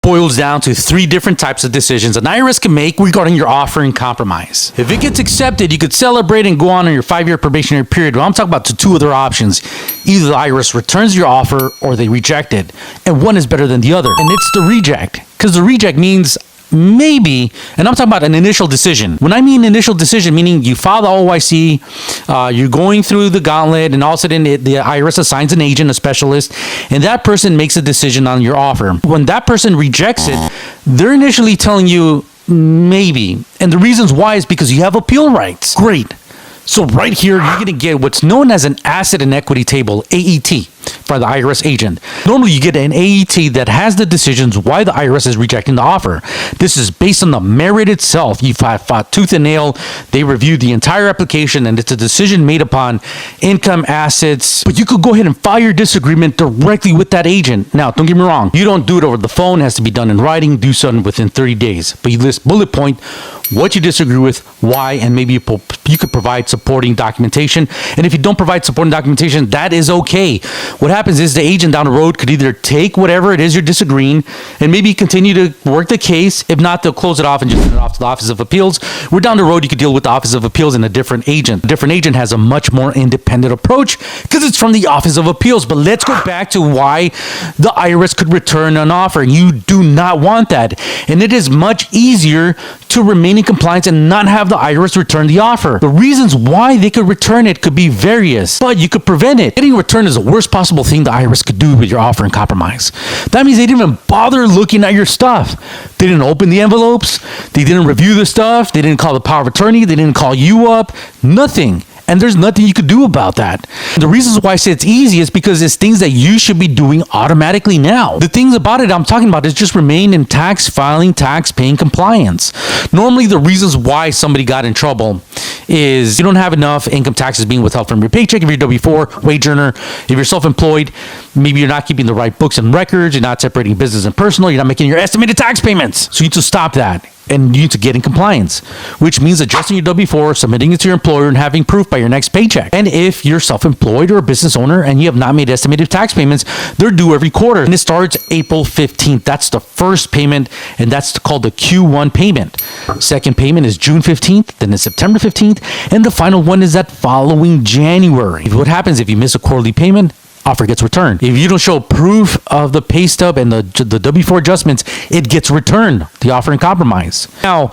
boils down to 3 different types of decisions an IRS can make regarding your offer in compromise. If it gets accepted, you could celebrate and go on your 5-year probationary period. Well, I'm talking about 2 other options. Either the IRS returns your offer or they reject it. And one is better than the other. And it's the reject. Because the reject means maybe, and I'm talking about an initial decision. When I mean initial decision, meaning you file the OIC, you're going through the gauntlet, and all of a sudden the IRS assigns an agent, a specialist, and that person makes a decision on your offer. When that person rejects it, they're initially telling you maybe. And the reasons why is because you have appeal rights. Great. So right here, you're going to get what's known as an asset and equity table, AET, for the IRS agent. Normally, you get an AET that has the decisions why the IRS is rejecting the offer. This is based on the merit itself. You've fought tooth and nail. They review the entire application, and it's a decision made upon income, assets. But you could go ahead and file your disagreement directly with that agent. Now, don't get me wrong. You don't do it over the phone. It has to be done in writing. Do something within 30 days. But you list bullet point what you disagree with, why, and maybe you could provide supporting documentation. And if you don't provide supporting documentation, that is okay. What happens is the agent down the road could either take whatever it is you're disagreeing and maybe continue to work the case. If not, they'll close it off and just send it off to the Office of Appeals. Where down the road, you could deal with the Office of Appeals and a different agent. The different agent has a much more independent approach because it's from the Office of Appeals. But let's go back to why the IRS could return an offer. And you do not want that. And it is much easier to remain in compliance and not have the IRS return the offer. The reasons why they could return it could be various, but you could prevent it. Getting returned is the worst possible thing the IRS could do with your offer in compromise. That means they didn't even bother looking at your stuff. They didn't open the envelopes. They didn't review the stuff. They didn't call the power of attorney. They didn't call you up. Nothing. And there's nothing you could do about that. The reasons why I say it's easy is because it's things that you should be doing automatically now. The things about it I'm talking about is just remain in tax filing, tax paying compliance. Normally, the reasons why somebody got in trouble is you don't have enough income taxes being withheld from your paycheck if you're W-4, wage earner. If you're self-employed, maybe you're not keeping the right books and records. You're not separating business and personal. You're not making your estimated tax payments. So you need to stop that. And you need to get in compliance, which means adjusting your W-4, submitting it to your employer, and having proof by your next paycheck. And if you're self-employed or a business owner and you have not made estimated tax payments, they're due every quarter. And it starts April 15th. That's the first payment, and that's called the Q1 payment. Second payment is June 15th, then it's September 15th, and the final one is that following January. What happens if you miss a quarterly payment? Offer gets returned. If you don't show proof of the pay stub and the W-4 adjustments, it gets returned, the offer in compromise. Now,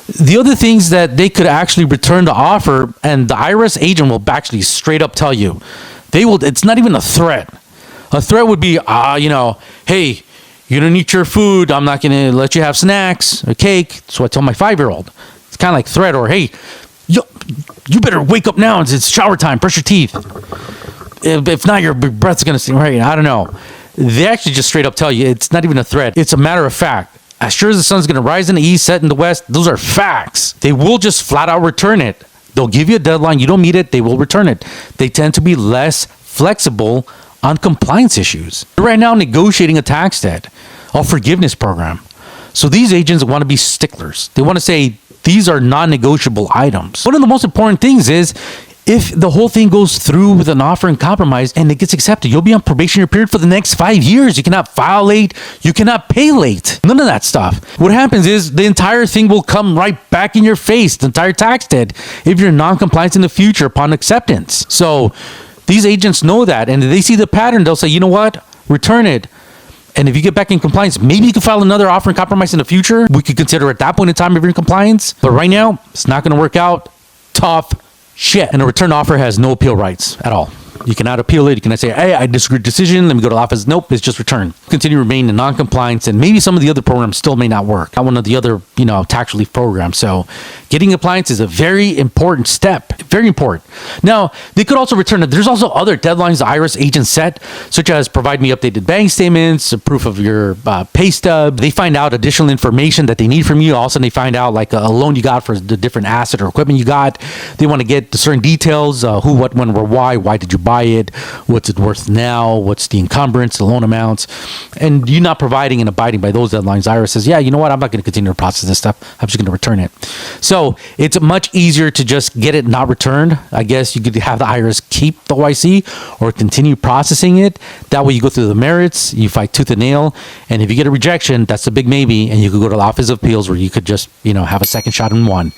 the other things that they could actually return the offer, and the IRS agent will actually straight up tell you, it's not even a threat. A threat would be, hey, you don't eat your food, I'm not going to let you have snacks or cake. So I tell my 5-year-old. It's kind of like threat, or hey, you better wake up now, it's shower time, brush your teeth. If not, your breath's going to stink, right? I don't know. They actually just straight up tell you it's not even a threat. It's a matter of fact. As sure as the sun's going to rise in the east, set in the west, those are facts. They will just flat out return it. They'll give you a deadline. You don't meet it, they will return it. They tend to be less flexible on compliance issues. They're right now negotiating a tax debt, a forgiveness program. So these agents want to be sticklers. They want to say these are non-negotiable items. One of the most important things is if the whole thing goes through with an offer in compromise and it gets accepted, you'll be on probationary period for the next 5 years. You cannot file late. You cannot pay late. None of that stuff. What happens is the entire thing will come right back in your face, the entire tax debt, if you're non-compliant in the future upon acceptance. So these agents know that, and if they see the pattern, they'll say, you know what? Return it. And if you get back in compliance, maybe you can file another offer in compromise in the future. We could consider at that point in time if you're in compliance. But right now, it's not going to work out. Tough shit. And a return offer has no appeal rights at all. You cannot appeal it. You cannot say, hey, I disagree with the decision. Let me go to the office. Nope, it's just returned. Continue to remain in non-compliance, and maybe some of the other programs still may not work. Not one of the other, tax relief programs. So getting compliance is a very important step. Very important. Now, they could also return it. There's also other deadlines the IRS agents set, such as provide me updated bank statements, a proof of your pay stub. They find out additional information that they need from you. Also, they find out like a loan you got for the different asset or equipment you got. They want to get the certain details, who, what, when, where, why did you buy it? What's it worth now? What's the encumbrance, the loan amounts? And you not providing and abiding by those deadlines, IRS says, yeah, you know what? I'm not going to continue to process this stuff. I'm just going to return it. So it's much easier to just get it not returned. I guess you could have the IRS keep the OIC or continue processing it. That way you go through the merits, you fight tooth and nail. And if you get a rejection, that's a big maybe. And you could go to the Office of Appeals where you could just, have a second shot in one.